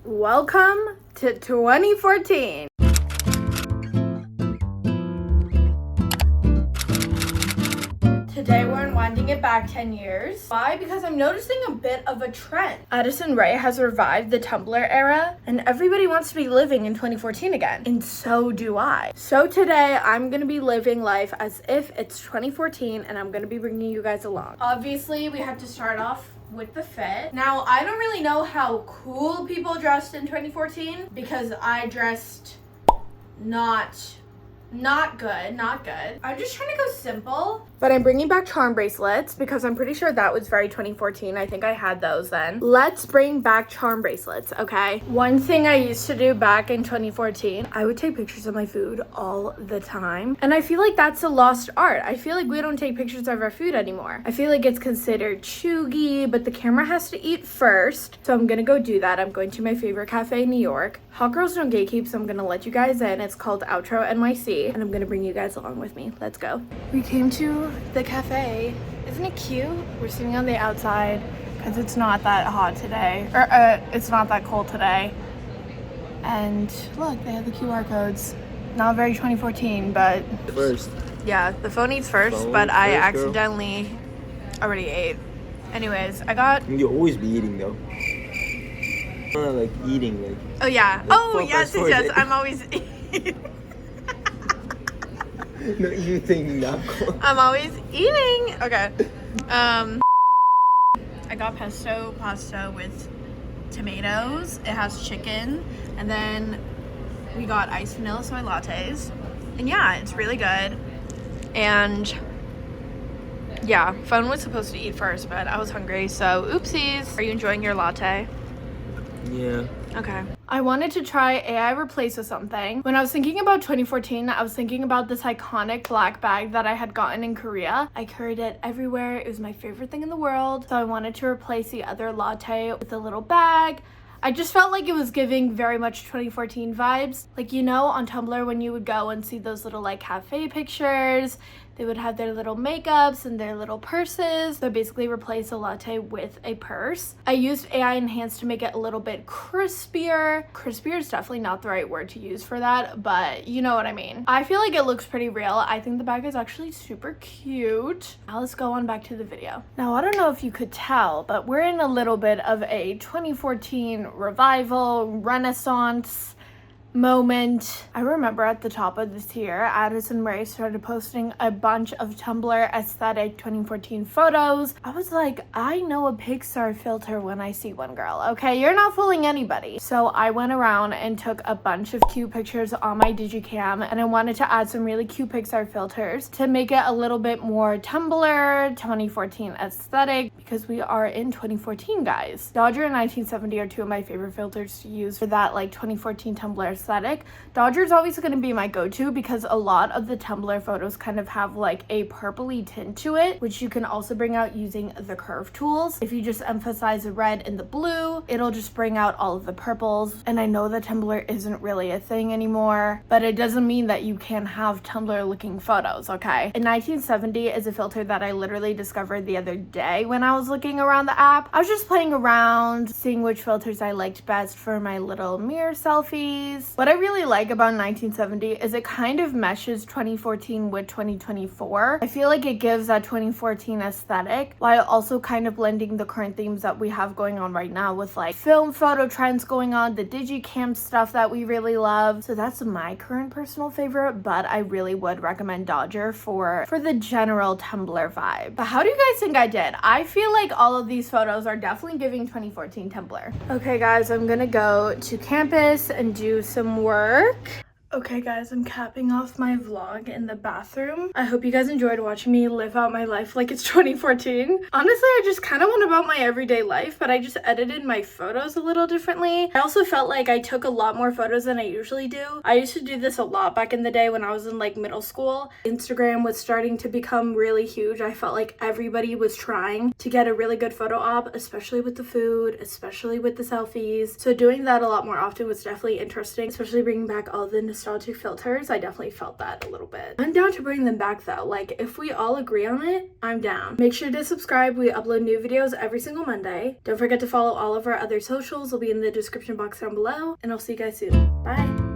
Welcome to 2014. Today we're unwinding it back 10 years. Why? Because I'm noticing a bit of a trend. Addison Rae has revived the Tumblr era, and everybody wants to be living in 2014 again. And so do I. So today I'm gonna be living life as if it's 2014, and I'm gonna be bringing you guys along. Obviously, we have to start off with the fit. Now, I don't really know how cool people dressed in 2014 because I dressed not good. I'm just trying to go simple. But I'm bringing back charm bracelets because I'm pretty sure that was very 2014. I think I had those then. Let's bring back charm bracelets, okay? One thing I used to do back in 2014, I would take pictures of my food all the time. And I feel like that's a lost art. I feel like we don't take pictures of our food anymore. I feel like it's considered chuggy, but the camera has to eat first. So I'm gonna go do that. I'm going to my favorite cafe in New York. Hot girls don't gatekeep, so I'm gonna let you guys in. It's called Outro NYC, and I'm gonna bring you guys along with me. Let's go. We came to the cafe. Isn't it cute? We're sitting on the outside because it's not that hot today, or it's not that cold today. And look, they have the QR codes. Not very 2014, but first. Yeah, the phone eats first, Phone but eats I first, accidentally already ate. Anyways, I got. You always be eating though. Like eating, like. Oh yeah. Like Oh yes. I'm always. No, you think not cool. I'm always eating. Okay. I got pesto pasta with tomatoes. It has chicken, and then we got iced vanilla soy lattes. And yeah, it's really good. And yeah, phone was supposed to eat first, but I was hungry, so oopsies. Are you enjoying your latte? Yeah. Okay. I wanted to try AI replace with something. When I was thinking about 2014, I was thinking about this iconic black bag that I had gotten in Korea. I carried it everywhere. It was my favorite thing in the world. So I wanted to replace the other latte with a little bag. I just felt like it was giving very much 2014 vibes. Like, you know, on Tumblr when you would go and see those little like cafe pictures, they would have their little makeups and their little purses. So basically replace a latte with a purse. I used AI Enhanced to make it a little bit crispier. Crispier is definitely not the right word to use for that, but you know what I mean. I feel like it looks pretty real. I think the bag is actually super cute. Now let's go on back to the video. Now, I don't know if you could tell, but we're in a little bit of a 2014 revival, renaissance moment. I remember at the top of this year, Addison Rae started posting a bunch of Tumblr aesthetic 2014 photos. I was like, I know a Picsart filter when I see one, girl, okay? You're not fooling anybody. So I went around and took a bunch of cute pictures on my digicam, and I wanted to add some really cute Picsart filters to make it a little bit more Tumblr 2014 aesthetic, because we are in 2014, guys. Dodger and 1970 are two of my favorite filters to use for that like 2014 Tumblr aesthetic. Dodger is always going to be my go-to because a lot of the Tumblr photos kind of have like a purpley tint to it, which you can also bring out using the curve tools. If you just emphasize the red and the blue, it'll just bring out all of the purples. And I know that Tumblr isn't really a thing anymore, but it doesn't mean that you can't have Tumblr looking photos, okay? And 1970 is a filter that I literally discovered the other day when I was looking around the app. I was just playing around, seeing which filters I liked best for my little mirror selfies. What I really like about 1970 is it kind of meshes 2014 with 2024. I feel like it gives that 2014 aesthetic while also kind of blending the current themes that we have going on right now with like film photo trends going on, the digicam stuff that we really love. So that's my current personal favorite, but I really would recommend Dodger for the general Tumblr vibe. But how do you guys think I did? I feel like all of these photos are definitely giving 2014 Tumblr. Okay guys, I'm gonna go to campus and do some work. Okay guys, I'm capping off my vlog in the bathroom. I hope you guys enjoyed watching me live out my life like it's 2014. Honestly, I just kind of went about my everyday life, but I just edited my photos a little differently. I also felt like I took a lot more photos than I usually do. I used to do this a lot back in the day when I was in like middle school. Instagram was starting to become really huge. I felt like everybody was trying to get a really good photo op, especially with the food, especially with the selfies. So doing that a lot more often was definitely interesting, especially bringing back all the nostalgic filters, I definitely felt that a little bit. I'm down to bring them back though. Like, if we all agree on it, I'm down. Make sure to subscribe. We upload new videos every single Monday. Don't forget to follow all of our other socials. Will be in the description box down below, and I'll see you guys soon. Bye.